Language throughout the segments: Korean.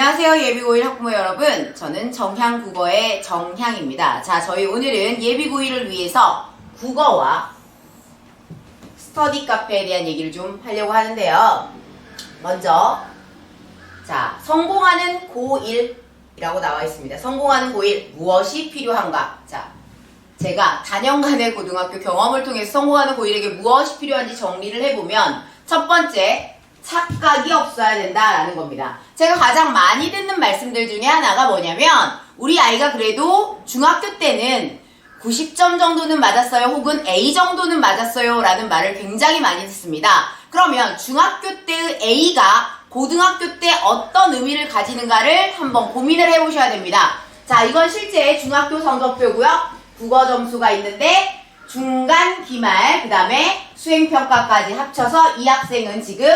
안녕하세요. 예비고1 학부모 여러분. 저는 정향국어의 정향입니다. 자, 저희 오늘은 예비고1을 위해서 국어와 스터디 카페에 대한 얘기를 좀 하려고 하는데요. 먼저, 자, 성공하는 고1이라고 나와 있습니다. 성공하는 고1, 무엇이 필요한가? 자, 제가 단연간의 고등학교 경험을 통해서 성공하는 고1에게 무엇이 필요한지 정리를 해보면 첫 번째, 착각이 없어야 된다라는 겁니다. 제가 가장 많이 듣는 말씀들 중에 하나가 뭐냐면 우리 아이가 그래도 중학교 때는 90점 정도는 맞았어요 혹은 A 정도는 맞았어요 라는 말을 굉장히 많이 듣습니다. 그러면 중학교 때의 A가 고등학교 때 어떤 의미를 가지는가를 한번 고민을 해보셔야 됩니다. 자, 이건 실제 중학교 성적표고요. 국어 점수가 있는데 중간, 기말, 그 다음에 수행평가까지 합쳐서 이 학생은 지금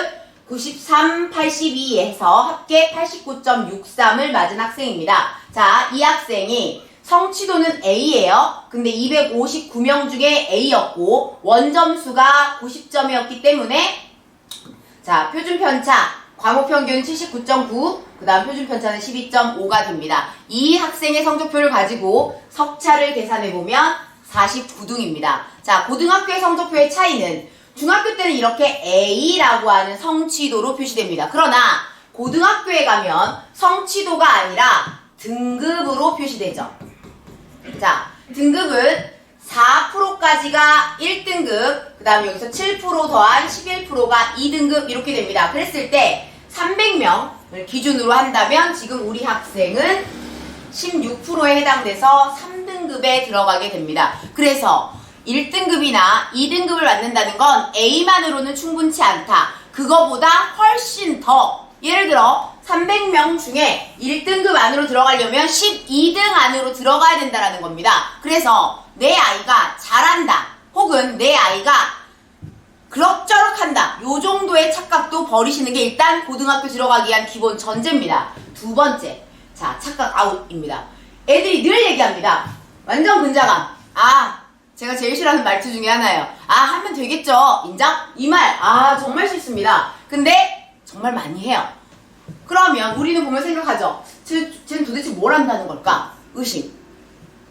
93, 82에서 합계 89.63을 맞은 학생입니다. 자, 이 학생이 성취도는 A예요. 근데 259명 중에 A였고 원점수가 90점이었기 때문에 자, 표준편차, 과목평균 79.9, 그 다음 표준편차는 12.5가 됩니다. 이 학생의 성적표를 가지고 석차를 계산해보면 49등입니다. 자, 고등학교의 성적표의 차이는 중학교 때는 이렇게 A라고 하는 성취도로 표시됩니다. 그러나 고등학교에 가면 성취도가 아니라 등급으로 표시되죠. 자, 등급은 4%까지가 1등급, 그 다음 여기서 7% 더한 11%가 2등급 이렇게 됩니다. 그랬을 때 300명을 기준으로 한다면 지금 우리 학생은 16%에 해당돼서 3등급에 들어가게 됩니다. 그래서 1등급이나 2등급을 받는다는 건 A만으로는 충분치 않다. 그거보다 훨씬 더, 예를 들어 300명 중에 1등급 안으로 들어가려면 12등 안으로 들어가야 된다는 겁니다. 그래서 내 아이가 잘한다 혹은 내 아이가 그럭저럭 한다, 요 정도의 착각도 버리시는 게 일단 고등학교 들어가기 위한 기본 전제입니다. 두 번째, 자, 착각 아웃입니다. 애들이 늘 얘기합니다. 완전 근자감. 제가 제일 싫어하는 말투 중에 하나예요. 하면 되겠죠. 인정? 이 말, 정말 싫습니다. 근데 정말 많이 해요. 그러면 우리는 보면 생각하죠. 쟤는 도대체 뭘 한다는 걸까? 의심.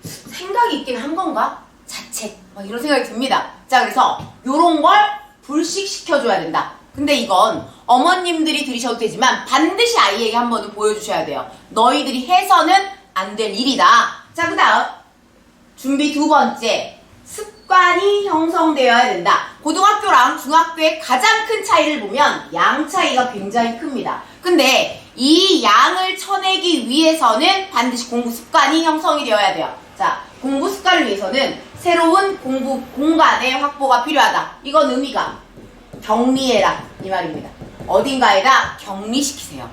생각이 있긴 한 건가? 자책. 이런 생각이 듭니다. 자, 그래서 요런 걸 불식시켜줘야 된다. 근데 이건 어머님들이 들으셔도 되지만 반드시 아이에게 한 번은 보여주셔야 돼요. 너희들이 해서는 안 될 일이다. 자, 그 다음 준비 두 번째, 습관이 형성되어야 된다. 고등학교랑 중학교의 가장 큰 차이를 보면 양 차이가 굉장히 큽니다. 근데 이 양을 쳐내기 위해서는 반드시 공부 습관이 형성이 되어야 돼요. 자, 공부 습관을 위해서는 새로운 공부 공간의 확보가 필요하다. 이건 의미가 격리해라 이 말입니다. 어딘가에다 격리시키세요.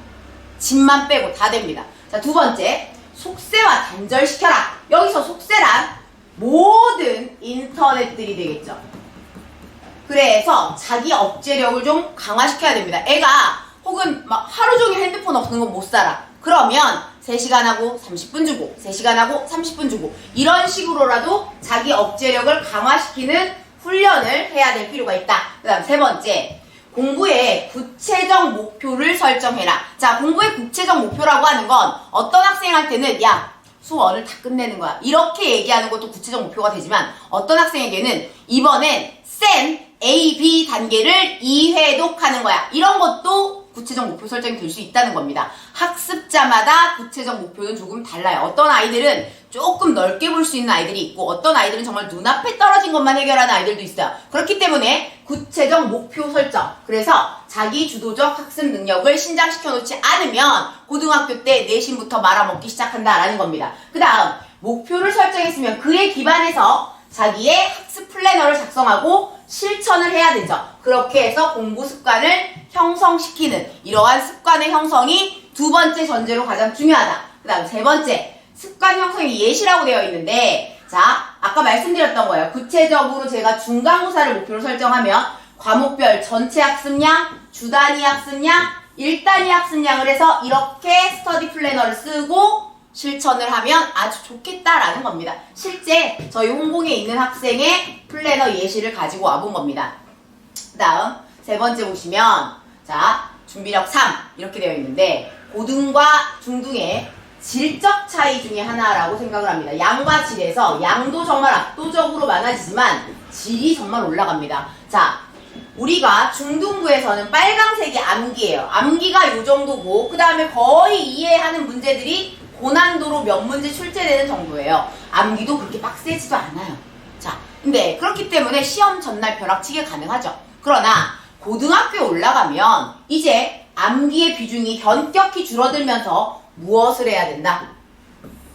집만 빼고 다 됩니다. 자, 두 번째, 속세와 단절시켜라. 여기서 속세란 모든 인터넷들이 되겠죠. 그래서 자기 억제력을 좀 강화시켜야 됩니다. 애가 혹은 막 하루 종일 핸드폰 없는 건 못 살아. 그러면 3시간 하고 30분 주고 3시간 하고 30분 주고 이런 식으로라도 자기 억제력을 강화시키는 훈련을 해야 될 필요가 있다. 그 다음 세 번째, 공부에 구체적 목표를 설정해라. 자, 공부의 구체적 목표라고 하는 건 어떤 학생한테는 수원을 다 끝내는 거야, 이렇게 얘기하는 것도 구체적 목표가 되지만 어떤 학생에게는 이번엔 센 A, B 단계를 2회독하는 거야, 이런 것도 구체적 목표 설정이 될 수 있다는 겁니다. 학습자마다 구체적 목표는 조금 달라요. 어떤 아이들은 조금 넓게 볼 수 있는 아이들이 있고 어떤 아이들은 정말 눈앞에 떨어진 것만 해결하는 아이들도 있어요. 그렇기 때문에 구체적 목표 설정, 그래서 자기 주도적 학습 능력을 신장시켜 놓지 않으면 고등학교 때 내신부터 말아먹기 시작한다라는 겁니다. 그 다음, 목표를 설정했으면 그에 기반해서 자기의 학습 플래너를 작성하고 실천을 해야 되죠. 그렇게 해서 공부 습관을 형성시키는 이러한 습관의 형성이 두 번째 전제로 가장 중요하다. 그 다음 세 번째, 습관 형성이 예시라고 되어 있는데, 자, 아까 말씀드렸던 거예요. 구체적으로 제가 중간고사를 목표로 설정하면 과목별 전체 학습량, 주단위 학습량, 1단위 학습량을 해서 이렇게 스터디 플래너를 쓰고 실천을 하면 아주 좋겠다라는 겁니다. 실제 저희 홍봉에 있는 학생의 플래너 예시를 가지고 와본 겁니다. 그 다음 세 번째 보시면, 자, 준비력 3 이렇게 되어 있는데 고등과 중등의 질적 차이 중에 하나라고 생각을 합니다. 양과 질에서 양도 정말 압도적으로 많아지지만 질이 정말 올라갑니다. 자, 우리가 중등부에서는 빨강색이 암기예요. 암기가 요 정도고 그 다음에 거의 이해하는 문제들이 고난도로 몇 문제 출제되는 정도예요. 암기도 그렇게 빡세지도 않아요. 자, 근데 그렇기 때문에 시험 전날 벼락치기 가능하죠. 그러나 고등학교에 올라가면 이제 암기의 비중이 현격히 줄어들면서 무엇을 해야 된다?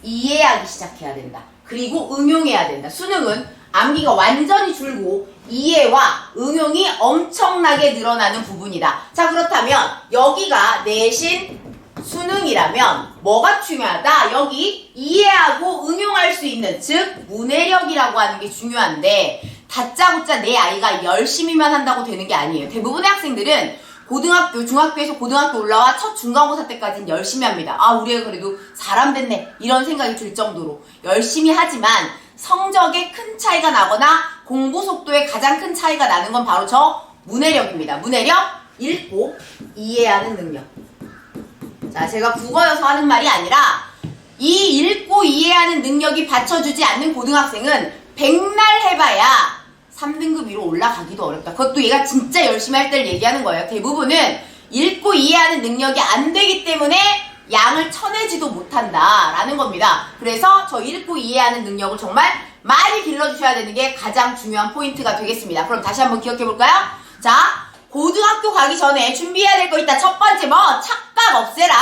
이해하기 시작해야 된다. 그리고 응용해야 된다. 수능은 암기가 완전히 줄고 이해와 응용이 엄청나게 늘어나는 부분이다. 자, 그렇다면 여기가 내신 수능이라면 뭐가 중요하다? 여기 이해하고 응용할 수 있는, 즉 문해력이라고 하는 게 중요한데 다짜고짜 내 아이가 열심히만 한다고 되는 게 아니에요. 대부분의 학생들은 고등학교, 중학교에서 고등학교 올라와 첫 중간고사 때까지는 열심히 합니다. 아, 우리 애가 그래도 사람 됐네 이런 생각이 들 정도로 열심히 하지만 성적에 큰 차이가 나거나 공부 속도에 가장 큰 차이가 나는 건 바로 저 문해력입니다. 문해력, 읽고 이해하는 능력. 자, 제가 국어여서 하는 말이 아니라 이 읽고 이해하는 능력이 받쳐주지 않는 고등학생은 백날 해봐야 3등급 위로 올라가기도 어렵다. 그것도 얘가 진짜 열심히 할 때를 얘기하는 거예요. 대부분은 읽고 이해하는 능력이 안 되기 때문에 양을 쳐내지도 못한다라는 겁니다. 그래서 저 읽고 이해하는 능력을 정말 많이 길러주셔야 되는 게 가장 중요한 포인트가 되겠습니다. 그럼 다시 한번 기억해볼까요? 자, 고등학교 가기 전에 준비해야 될 거 있다. 첫 번째 뭐 착각 없애라.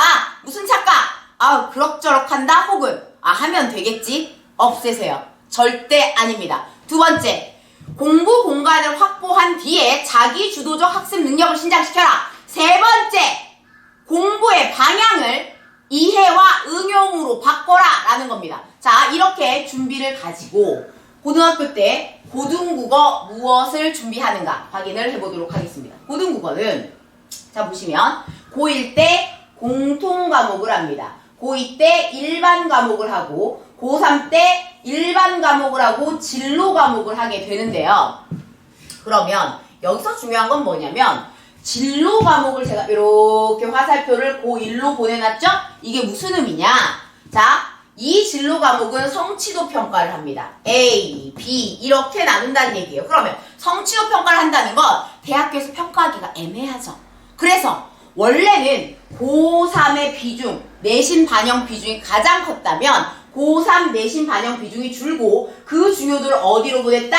무슨 착각? 아, 그럭저럭 한다 혹은 하면 되겠지. 없애세요. 절대 아닙니다. 두 번째, 공부 공간을 확보한 뒤에 자기 주도적 학습 능력을 신장시켜라. 세 번째, 공부의 방향을 이해와 응용으로 바꿔라 라는 겁니다. 자, 이렇게 준비를 가지고 고등학교 때 고등국어 무엇을 준비하는가 확인을 해보도록 하겠습니다. 고등국어는 자 보시면 고1 때 공통 과목을 합니다. 고2 때 일반 과목을 하고 고3 때 일반 과목을 하고 진로 과목을 하게 되는데요. 그러면 여기서 중요한 건 뭐냐면 진로 과목을 제가 이렇게 화살표를 고1로 보내놨죠? 이게 무슨 의미냐? 자, 이 진로 과목은 성취도 평가를 합니다. A, B 이렇게 나눈다는 얘기예요. 그러면 성취도 평가를 한다는 건 대학교에서 평가하기가 애매하죠. 그래서 원래는 고3의 비중, 내신 반영 비중이 가장 컸다면 고3 내신 반영 비중이 줄고 그 중요도를 어디로 보냈다?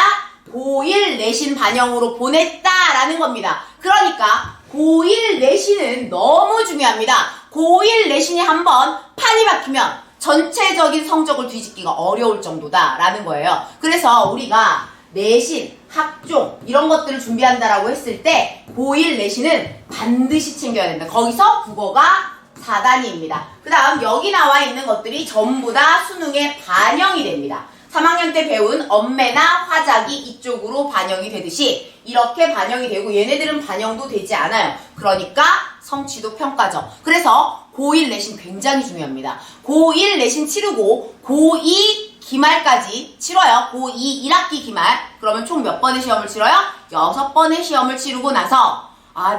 고1 내신 반영으로 보냈다라는 겁니다. 그러니까 고1 내신은 너무 중요합니다. 고1 내신이 한번 판이 박히면 전체적인 성적을 뒤집기가 어려울 정도다라는 거예요. 그래서 우리가 내신, 학종 이런 것들을 준비한다라고 했을 때 고1 내신은 반드시 챙겨야 된다. 거기서 국어가 4단위입니다. 그 다음 여기 나와 있는 것들이 전부 다 수능에 반영이 됩니다. 3학년 때 배운 엄매나 화작이 이쪽으로 반영이 되듯이 이렇게 반영이 되고 얘네들은 반영도 되지 않아요. 그러니까 성취도 평가죠. 그래서 고1 내신 굉장히 중요합니다. 고1 내신 치르고 고2 기말까지 치러요. 고2 1학기 기말. 그러면 총 몇 번의 시험을 치러요? 6번의 시험을 치르고 나서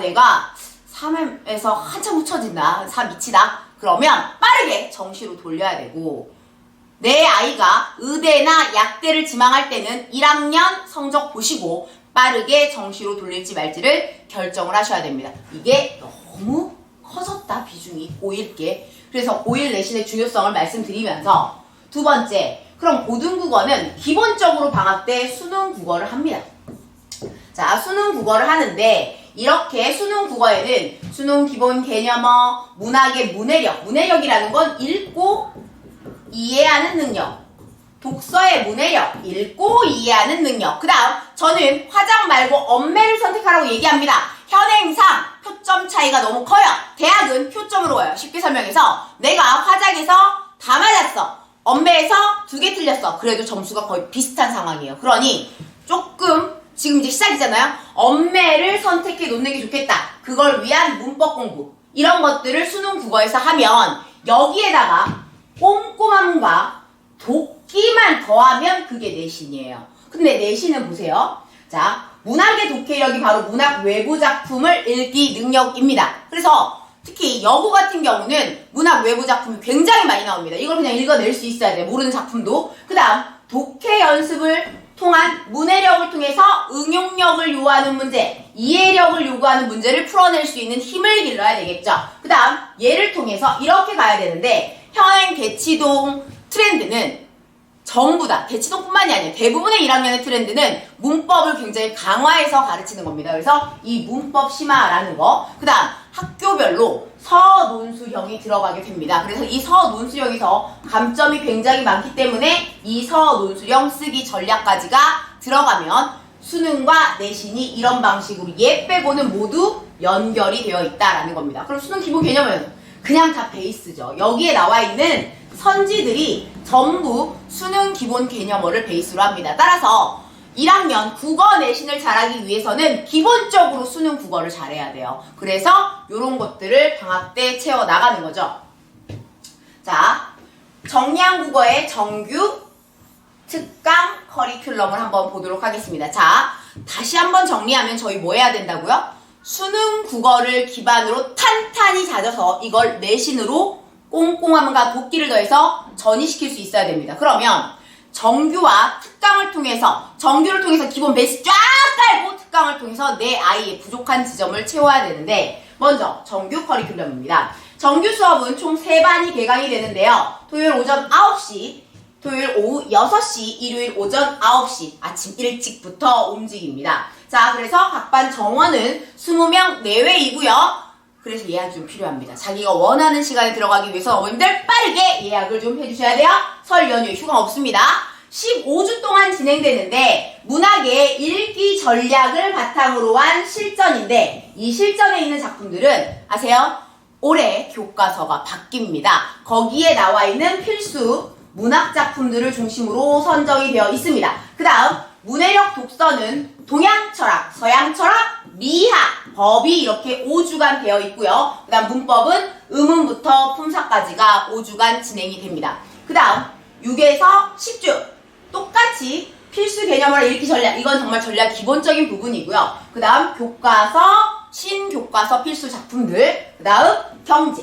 내가 3에서 한참 묻혀진다. 4 미치다. 그러면 빠르게 정시로 돌려야 되고 내 아이가 의대나 약대를 지망할 때는 1학년 성적 보시고 빠르게 정시로 돌릴지 말지를 결정을 하셔야 됩니다. 이게 너무 커졌다 비중이 고1께. 그래서 고1 내신의 중요성을 말씀드리면서 두 번째, 그럼 고등국어는 기본적으로 방학 때 수능 국어를 합니다. 자, 수능 국어를 하는데 이렇게 수능 국어에는 수능 기본 개념어, 문학의 문해력, 문해력이라는 건 읽고 이해하는 능력, 독서의 문해력, 읽고 이해하는 능력. 그 다음 저는 화작 말고 엄매를 선택하라고 얘기합니다. 현행상 표점 차이가 너무 커요. 대학은 표점으로 와요. 쉽게 설명해서 내가 화작에서 다 맞았어. 엄매에서 2개 틀렸어. 그래도 점수가 거의 비슷한 상황이에요. 그러니 조금 지금 이제 시작이잖아요. 엄매를 선택해 놓는 게 좋겠다. 그걸 위한 문법 공부 이런 것들을 수능 국어에서 하면 여기에다가 꼼꼼함과 독기만 더하면 그게 내신이에요. 근데 내신은 보세요. 자, 문학의 독해력이 바로 문학 외부 작품을 읽기 능력입니다. 그래서 특히 여고 같은 경우는 문학 외부 작품이 굉장히 많이 나옵니다. 이걸 그냥 읽어낼 수 있어야 돼요. 모르는 작품도. 그 다음 독해 연습을 통한 문해력을 통해서 응용력을 요하는 문제, 이해력을 요구하는 문제를 풀어낼 수 있는 힘을 길러야 되겠죠. 그 다음 얘를 통해서 이렇게 가야 되는데 현행 대치동 트렌드는 전부 다, 대치동뿐만이 아니에요. 대부분의 1학년의 트렌드는 문법을 굉장히 강화해서 가르치는 겁니다. 그래서 이 문법 심화라는 거, 그 다음 학교별로 서논수형이 들어가게 됩니다. 그래서 이 서논수형에서 감점이 굉장히 많기 때문에 이 서논수형 쓰기 전략까지가 들어가면 수능과 내신이 이런 방식으로 얘 빼고는 모두 연결이 되어 있다라는 겁니다. 그럼 수능 기본 개념은 그냥 다 베이스죠. 여기에 나와 있는 선지들이 전부 수능 기본 개념어를 베이스로 합니다. 따라서 1학년 국어 내신을 잘하기 위해서는 기본적으로 수능 국어를 잘해야 돼요. 그래서 이런 것들을 방학 때 채워나가는 거죠. 자, 정량국어의 정규 특강 커리큘럼을 한번 보도록 하겠습니다. 자, 다시 한번 정리하면 저희 뭐 해야 된다고요? 수능 국어를 기반으로 탄탄히 다져서 이걸 내신으로 꼼꼼함과 도끼를 더해서 전이시킬 수 있어야 됩니다. 그러면 정규와 특강을 통해서, 정규를 통해서 기본 베이스 쫙 깔고 특강을 통해서 내 아이의 부족한 지점을 채워야 되는데, 먼저 정규 커리큘럼입니다. 정규 수업은 총 3반이 개강이 되는데요. 토요일 오전 9시, 토요일 오후 6시, 일요일 오전 9시, 아침 일찍부터 움직입니다. 자, 그래서 각 반 정원은 20명 내외이고요. 그래서 예약이 좀 필요합니다. 자기가 원하는 시간에 들어가기 위해서 어머님들 빠르게 예약을 좀 해주셔야 돼요. 설 연휴에 휴가 없습니다. 15주 동안 진행되는데 문학의 읽기 전략을 바탕으로 한 실전인데 이 실전에 있는 작품들은 아세요? 올해 교과서가 바뀝니다. 거기에 나와 있는 필수 문학 작품들을 중심으로 선정이 되어 있습니다. 그 다음 문해력 독서는 동양 철학, 서양 철학, 미학, 법이 이렇게 5주간 되어 있고요. 그 다음 문법은 음운부터 품사까지가 5주간 진행이 됩니다. 그 다음 6에서 10주 똑같이 필수 개념을 읽기 전략, 이건 정말 전략 기본적인 부분이고요. 그 다음 교과서, 신교과서 필수 작품들, 그 다음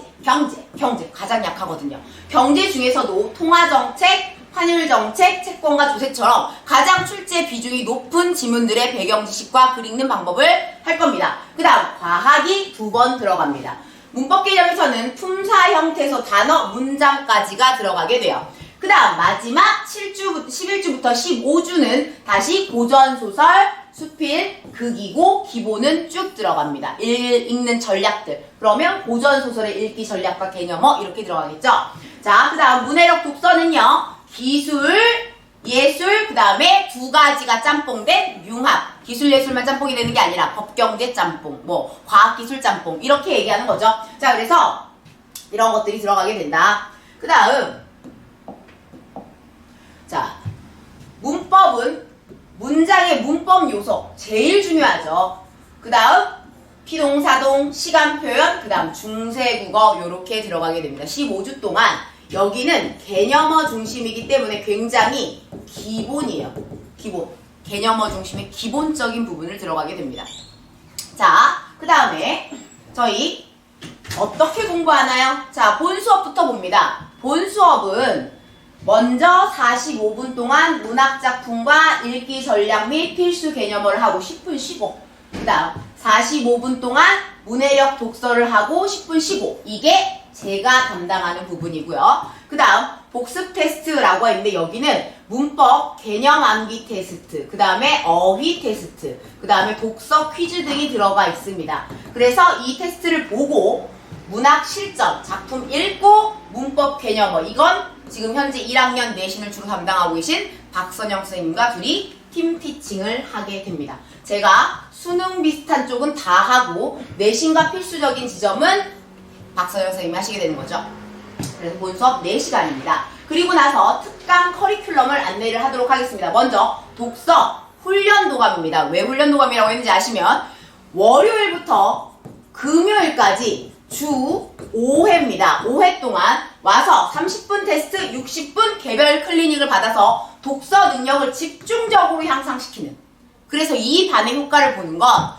경제 가장 약하거든요. 경제 중에서도 통화정책, 환율정책, 채권과 조세처럼 가장 출제 비중이 높은 지문들의 배경 지식과 글 읽는 방법을 할 겁니다. 그 다음 과학이 2번 들어갑니다. 문법 개념에서는 품사 형태에서 단어, 문장까지가 들어가게 돼요. 그 다음 마지막 11주부터 15주는 다시 고전소설, 수필, 극이고 기본은 쭉 들어갑니다. 읽는 전략들. 그러면 고전소설의 읽기 전략과 개념어 이렇게 들어가겠죠. 자, 그 다음 문해력 독서는요. 기술, 예술, 그 다음에 2가지가 짬뽕된 융합. 기술, 예술만 짬뽕이 되는 게 아니라 법경제 짬뽕, 뭐 과학기술 짬뽕 이렇게 얘기하는 거죠. 자, 그래서 이런 것들이 들어가게 된다. 그 다음 자, 문법은 문장의 문법 요소 제일 중요하죠. 그 다음 피동사동, 시간표현, 그 다음 중세국어 요렇게 들어가게 됩니다. 15주 동안 여기는 개념어 중심이기 때문에 굉장히 기본이에요. 기본. 개념어 중심의 기본적인 부분을 들어가게 됩니다. 자, 그 다음에 저희 어떻게 공부하나요? 자, 본 수업부터 봅니다. 본 수업은 먼저 45분 동안 문학작품과 읽기 전략 및 필수 개념어를 하고 10분 쉬고, 그 다음 45분 동안 문해력 독서를 하고 10분 쉬고, 이게 제가 담당하는 부분이고요. 그 다음 복습 테스트라고 있는데 여기는 문법 개념 암기 테스트, 그 다음에 어휘 테스트, 그 다음에 독서 퀴즈 등이 들어가 있습니다. 그래서 이 테스트를 보고 문학 실전, 작품 읽고 문법 개념어, 이건 지금 현재 1학년 내신을 주로 담당하고 계신 박선영 선생님과 둘이 팀 티칭을 하게 됩니다. 제가 수능 비슷한 쪽은 다 하고 내신과 필수적인 지점은 박선영 선생님이 하시게 되는 거죠. 그래서 본 수업 4시간입니다. 그리고 나서 특강 커리큘럼을 안내를 하도록 하겠습니다. 먼저 독서 훈련 도감입니다. 왜 훈련 도감이라고 했는지 아시면 월요일부터 금요일까지 주 5회입니다. 5회 동안 와서 30분 테스트, 60분 개별 클리닉을 받아서 독서 능력을 집중적으로 향상시키는, 그래서 이 반의 효과를 보는 건,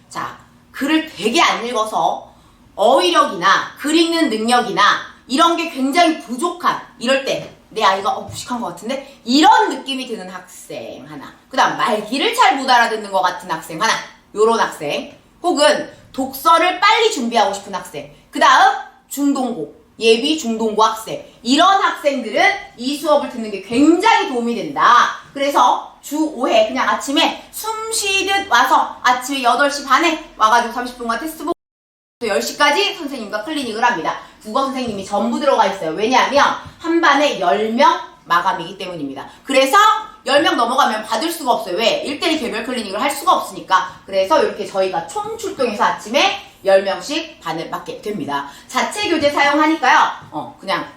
자, 글을 되게 안 읽어서 어휘력이나 글 읽는 능력이나 이런 게 굉장히 부족한 이럴 때 내 아이가 무식한 것 같은데 이런 느낌이 드는 학생 하나, 그 다음 말귀를 잘 못 알아듣는 것 같은 학생 하나, 요런 학생, 혹은 독서를 빨리 준비하고 싶은 학생, 그 다음 중동고, 예비 중동고 학생, 이런 학생들은 이 수업을 듣는 게 굉장히 도움이 된다. 그래서 주 5회 그냥 아침에 숨 쉬듯 와서 아침에 8시 반에 와가지고 30분간 테스트 보고 10시까지 선생님과 클리닉을 합니다. 국어 선생님이 전부 들어가 있어요. 왜냐하면 한 반에 10명 마감이기 때문입니다. 그래서 10명 넘어가면 받을 수가 없어요. 왜? 1대1 개별 클리닉을 할 수가 없으니까. 그래서 이렇게 저희가 총 출동해서 아침에 10명씩 반을 받게 됩니다. 자체 교재 사용하니까요. 그냥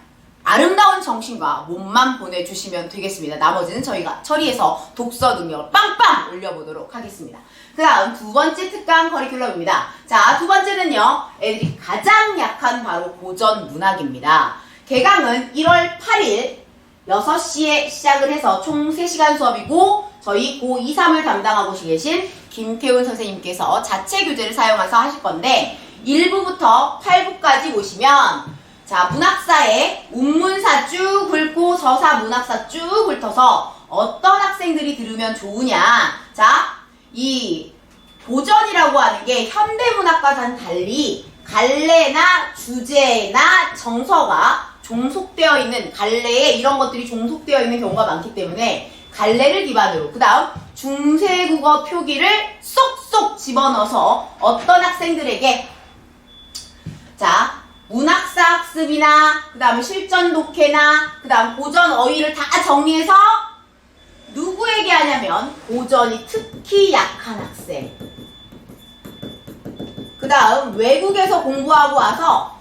아름다운 정신과 몸만 보내주시면 되겠습니다. 나머지는 저희가 처리해서 독서 능력을 빵빵 올려보도록 하겠습니다. 그 다음 두 번째 특강 커리큘럼입니다. 자, 두 번째는요. 애들이 가장 약한 바로 고전 문학입니다. 개강은 1월 8일 6시에 시작을 해서 총 3시간 수업이고 저희 고2, 3을 담당하고 계신 김태훈 선생님께서 자체 교재를 사용해서 하실 건데 1부부터 8부까지 보시면 자, 문학사에 운문사 쭉 훑고 서사 문학사 쭉 훑어서 어떤 학생들이 들으면 좋으냐. 자, 이 고전이라고 하는 게 현대문학과는 달리 갈래나 주제나 정서가 종속되어 있는, 갈래에 이런 것들이 종속되어 있는 경우가 많기 때문에 갈래를 기반으로, 그 다음 중세국어 표기를 쏙쏙 집어넣어서 어떤 학생들에게 자, 문학사 학습이나 그 다음에 실전 독해나 그 다음 고전 어휘를 다 정리해서 누구에게 하냐면 고전이 특히 약한 학생, 그 다음 외국에서 공부하고 와서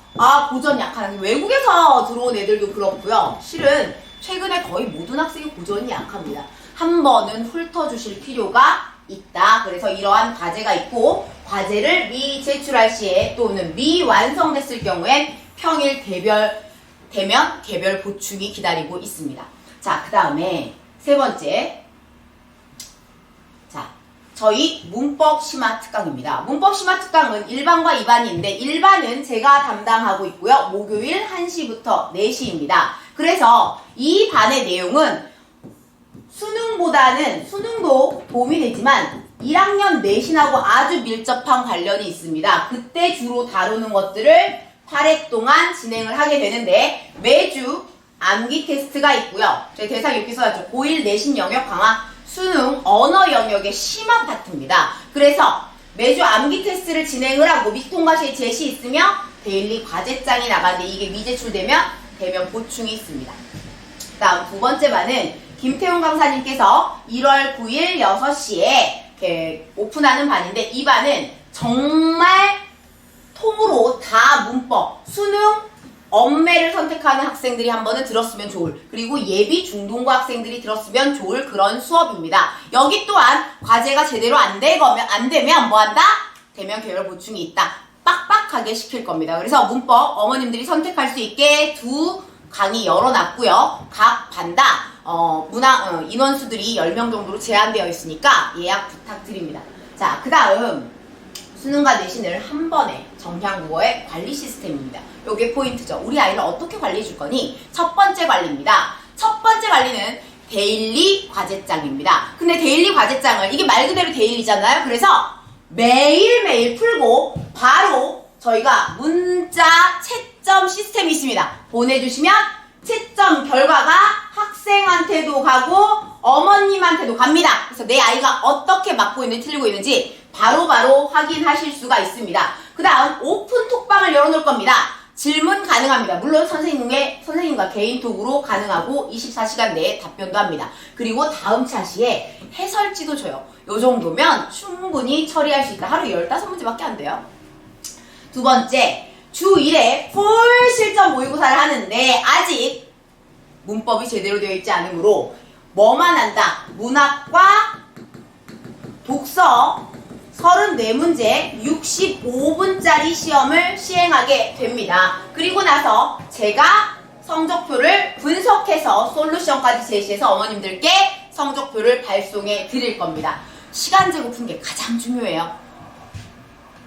고전 약한 학생, 외국에서 들어온 애들도 그렇고요. 실은 최근에 거의 모든 학생이 고전이 약합니다. 한 번은 훑어주실 필요가 있다. 그래서 이러한 과제가 있고 과제를 미제출할 시에 또는 미완성됐을 경우엔 평일 되면 개별 보충이 기다리고 있습니다. 자, 그 다음에 세 번째, 자, 저희 문법 심화 특강입니다. 문법 심화 특강은 1반과 2반이 있는데 1반은 제가 담당하고 있고요. 목요일 1시부터 4시입니다. 그래서 이 반의 내용은 수능보다는, 수능도 도움이 되지만 1학년 내신하고 아주 밀접한 관련이 있습니다. 그때 주로 다루는 것들을 8회 동안 진행을 하게 되는데 매주 암기 테스트가 있고요. 저희 대상 이렇게 써놨죠. 고1 내신 영역 강화, 수능 언어 영역의 심화 파트입니다. 그래서 매주 암기 테스트를 진행을 하고 미통과 시에 제시 있으며 데일리 과제장이 나가는데 이게 미제출되면 대면 보충이 있습니다. 다음 두 번째 반은 김태훈 강사님께서 1월 9일 6시에 이렇게 오픈하는 반인데 이 반은 정말 통으로 다 문법, 수능, 엄매를 선택하는 학생들이 한 번은 들었으면 좋을, 그리고 예비 중동고 학생들이 들었으면 좋을 그런 수업입니다. 여기 또한 과제가 제대로 안 되면 뭐한다? 대면 계열 보충이 있다. 빡빡하게 시킬 겁니다. 그래서 문법 어머님들이 선택할 수 있게 두 강의 열어놨고요. 각 반다 인원수들이 10명 정도로 제한되어 있으니까 예약 부탁드립니다. 자, 그 다음 수능과 내신을 한 번에 정향국어의 관리 시스템입니다. 요게 포인트죠. 우리 아이를 어떻게 관리해 줄 거니? 첫 번째 관리입니다. 첫 번째 관리는 데일리 과제장입니다. 근데 데일리 과제장을, 이게 말 그대로 데일리잖아요. 그래서 매일매일 풀고 바로 저희가 문자 채점 시스템이 있습니다. 보내주시면 채점 결과가 학생한테도 가고 어머님한테도 갑니다. 그래서 내 아이가 어떻게 맞고 있는지 틀리고 있는지 바로바로 확인하실 수가 있습니다. 그 다음 오픈 톡방을 열어놓을 겁니다. 질문 가능합니다. 물론 선생님과 개인톡으로 가능하고 24시간 내에 답변도 합니다. 그리고 다음 차시에 해설지도 줘요. 요 정도면 충분히 처리할 수 있다. 하루 15문제밖에 안 돼요. 두 번째, 주 1회 풀 실전 모의고사를 하는데 아직 문법이 제대로 되어 있지 않으므로 뭐만 한다? 문학과 독서 34문제 65분짜리 시험을 시행하게 됩니다. 그리고 나서 제가 성적표를 분석해서 솔루션까지 제시해서 어머님들께 성적표를 발송해 드릴 겁니다. 시간 제고 푼 게 가장 중요해요.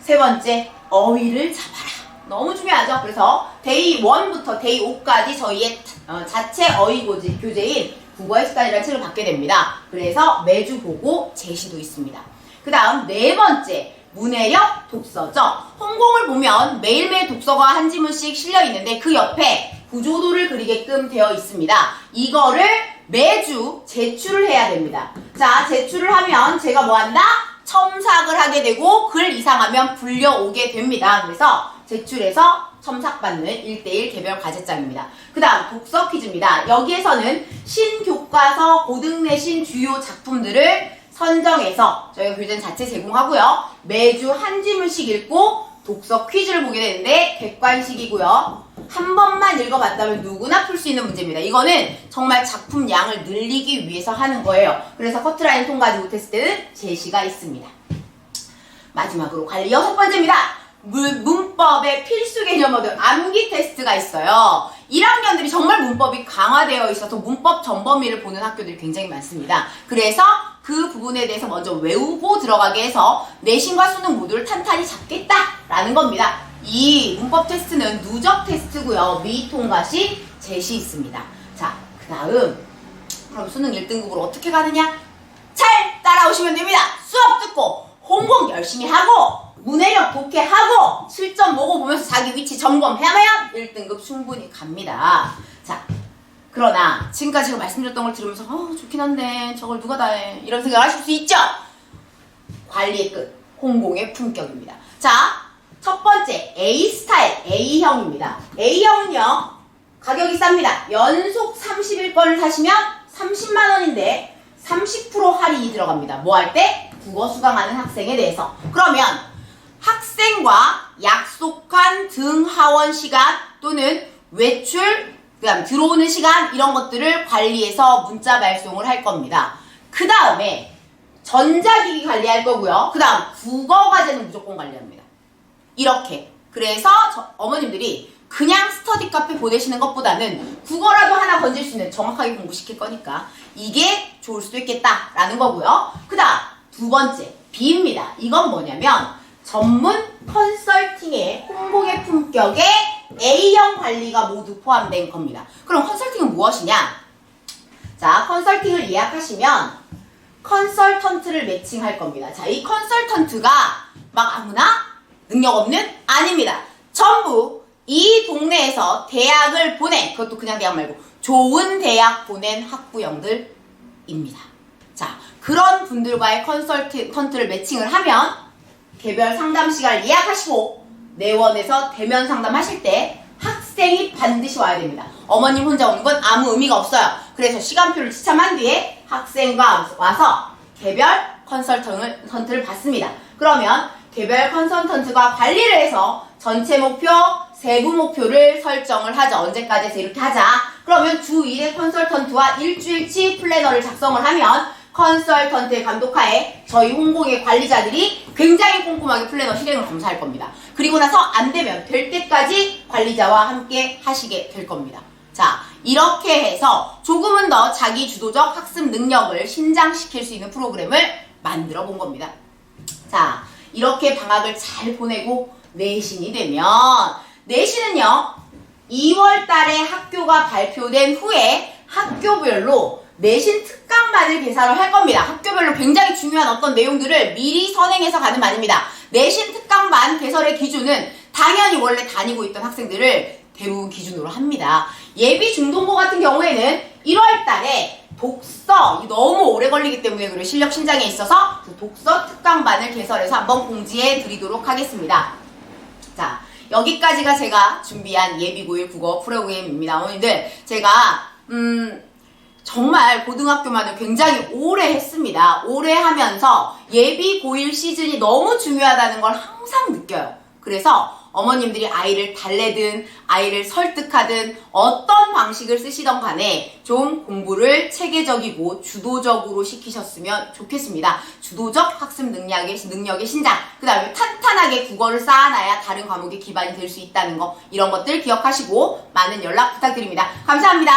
세 번째, 어휘를 잡아라. 너무 중요하죠. 그래서 데이 1부터 데이 5까지 저희의 자체 어휘 교재인 국어의 습관이라는 책을 받게 됩니다. 그래서 매주 보고 제시도 있습니다. 그 다음 네 번째, 문해력 독서죠. 홍공을 보면 매일매일 독서가 한 지문씩 실려 있는데 그 옆에 구조도를 그리게끔 되어 있습니다. 이거를 매주 제출을 해야 됩니다. 자, 제출을 하면 제가 뭐 한다? 첨삭을 하게 되고 글 이상하면 불려오게 됩니다. 그래서 제출해서 첨삭받는 1:1 개별 과제장입니다. 그 다음 독서 퀴즈입니다. 여기에서는 신교과서 고등내신 주요 작품들을 선정해서 저희가 교재는 자체 제공하고요. 매주 한 지문씩 읽고 독서 퀴즈를 보게 되는데 객관식이고요. 한 번만 읽어봤다면 누구나 풀 수 있는 문제입니다. 이거는 정말 작품 양을 늘리기 위해서 하는 거예요. 그래서 커트라인 통과하지 못했을 때는 제시가 있습니다. 마지막으로 관리 6번째입니다. 문법의 필수 개념 모드 암기 테스트가 있어요. 1학년들이 정말 문법이 강화되어 있어서 문법 전범위를 보는 학교들이 굉장히 많습니다. 그래서 그 부분에 대해서 먼저 외우고 들어가게 해서 내신과 수능 모두를 탄탄히 잡겠다라는 겁니다. 이 문법 테스트는 누적 테스트고요. 미통과 시 제시 있습니다. 자, 그 다음 그럼 수능 1등급으로 어떻게 가느냐? 잘 따라오시면 됩니다. 수업 듣고 홍보 열심히 하고 문해력 독해하고 실전 보고 보면서 자기 위치 점검하면 1등급 충분히 갑니다. 자, 그러나 지금까지 제가 말씀드렸던 걸 들으면서 좋긴 한데 저걸 누가 다 해 이런 생각을 하실 수 있죠? 관리의 끝, 홍공의 품격입니다. 자, 첫 번째 A스타일 A형입니다. A형은요 가격이 쌉니다. 연속 30일권을 사시면 30만원인데 30% 할인이 들어갑니다. 뭐 할 때? 국어 수강하는 학생에 대해서. 그러면 학생과 약속한 등하원 시간 또는 외출, 그다음 들어오는 시간 이런 것들을 관리해서 문자 발송을 할 겁니다. 그 다음에 전자기기 관리할 거고요. 그 다음 국어 과제는 무조건 관리합니다. 이렇게. 그래서 어머님들이 그냥 스터디 카페 보내시는 것보다는 국어라도 하나 건질 수 있는 정확하게 공부시킬 거니까 이게 좋을 수도 있겠다라는 거고요. 그 다음 두 번째 B입니다. 이건 뭐냐면 전문 컨설팅의 홍보의 품격에 A형 관리가 모두 포함된 겁니다. 그럼 컨설팅은 무엇이냐? 자, 컨설팅을 예약하시면 컨설턴트를 매칭할 겁니다. 자, 이 컨설턴트가 막 아무나 능력 없는? 아닙니다. 전부 이 동네에서 대학을 보낸, 그것도 그냥 대학 말고 좋은 대학 보낸 학부형들입니다. 자, 그런 분들과의 컨설턴트를 매칭을 하면 개별 상담 시간을 예약하시고 내원에서 대면 상담하실 때 학생이 반드시 와야 됩니다. 어머님 혼자 오는 건 아무 의미가 없어요. 그래서 시간표를 지참한 뒤에 학생과 와서 개별 컨설턴트를 받습니다. 그러면 개별 컨설턴트가 관리를 해서 전체 목표, 세부 목표를 설정을 하죠. 언제까지 해서 이렇게 하자. 그러면 주 1회 컨설턴트와 일주일치 플래너를 작성을 하면 컨설턴트의 감독하에 저희 홍공의 관리자들이 굉장히 꼼꼼하게 플래너 실행을 검사할 겁니다. 그리고 나서 안 되면 될 때까지 관리자와 함께 하시게 될 겁니다. 자, 이렇게 해서 조금은 더 자기 주도적 학습 능력을 신장시킬 수 있는 프로그램을 만들어 본 겁니다. 자, 이렇게 방학을 잘 보내고 내신이 되면 내신은요 2월 달에 학교가 발표된 후에 학교별로 내신 특강반을 개설을 할 겁니다. 학교별로 굉장히 중요한 어떤 내용들을 미리 선행해서 가는 반입니다. 내신 특강반 개설의 기준은 당연히 원래 다니고 있던 학생들을 대부분 기준으로 합니다. 예비 중등고 같은 경우에는 1월 달에 독서 너무 오래 걸리기 때문에 그리고 실력 신장에 있어서 독서 특강반을 개설해서 한번 공지해 드리도록 하겠습니다. 자, 여기까지가 제가 준비한 예비 고1 국어 프로그램입니다. 어머님들 제가 정말 고등학교만을 굉장히 오래 했습니다. 오래 하면서 예비 고1 시즌이 너무 중요하다는 걸 항상 느껴요. 그래서 어머님들이 아이를 달래든 아이를 설득하든 어떤 방식을 쓰시던 간에 좀 공부를 체계적이고 주도적으로 시키셨으면 좋겠습니다. 주도적 학습 능력의 신장, 그 다음에 탄탄하게 국어를 쌓아놔야 다른 과목의 기반이 될 수 있다는 거, 이런 것들 기억하시고 많은 연락 부탁드립니다. 감사합니다.